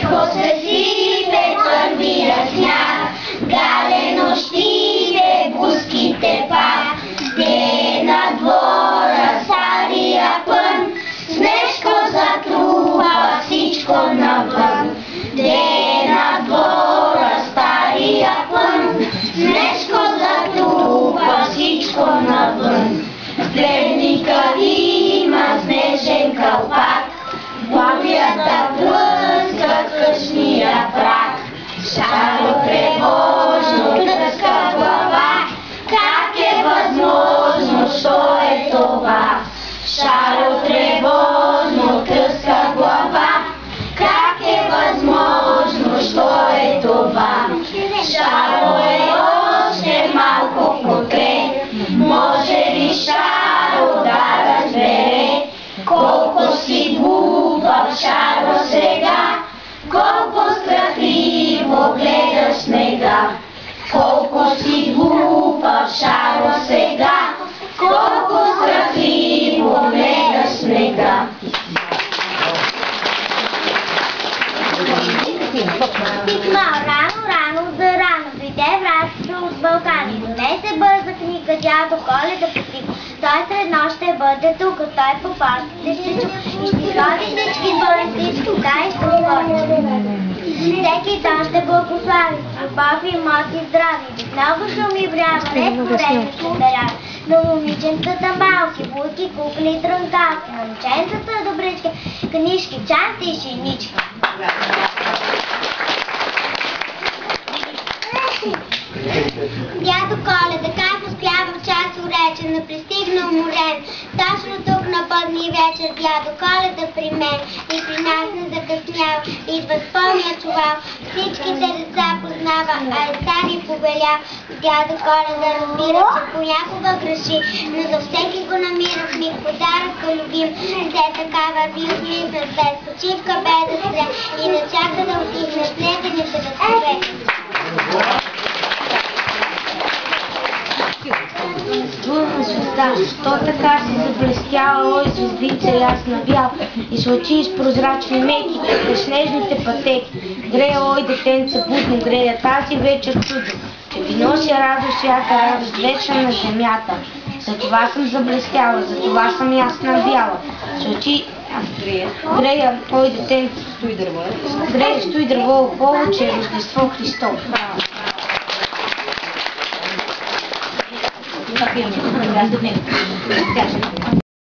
посъсипе първия сняг, галено щиве буските пак, де на двора стария пън, снежко затрупа всичко навън. Де на двора стария пън, снежко затрупа всичко навън. В плевника има снежен кълпак, бурята плъска къщния прак. Шаро тревожно тръска глава, как е възможно, що е това? Шаро тревожно тръска глава, как е възможно, що е това? Шаро е още малко котре, може ли Шаро да разбере колко си глупав, Шаро, сега? Колко страхливо гледаш снега, колко си глупав, Шаро, сега, колко страхливо гледаш снега. Писма рано, за рано, дойде вратата от Балкани, донесе бърза книга, дядо Коледа постига. Той сред нощ ще бъде тук, той по парките ще чук и ще ходи всички двори, всички дай ще говори. Всеки ден ще благослави, любов и мощ и здраве, без много шум и врява, редко време ще дарява. На момиченцата малки, булки, кукли и трънкалки, на момченцата добрички, книжки, чанти и шинички. Дядо Коледа, как успява в час уречен, не пристигнал морен. Точно тук на пътни вечер, дядо Коледа при мен и при нас не закъснява. Идва с пълния чувал, всичките деца познава, а е стар и повеля. Дядо Коледа разбира, че понякога греши, но за всеки го намира в миг подаръка любим. Все такава бил мисъл, без почивка, без да спре и да чака да отихне с снежените вестове. Бурна звезда, що така си заблестяла, ой, звездица ясна бял, и с очи из прозрачни меки, през снежните пътеки. Грея, ой, детенце, будно грея, тази вечер чудо, че ви нося радост, свята радост, вечна на земята. Затова съм заблестяла, затова съм ясна бяла, с очи грея, ой, детенце, грея, стои дърво около, че е Рождество Христово. Gracias.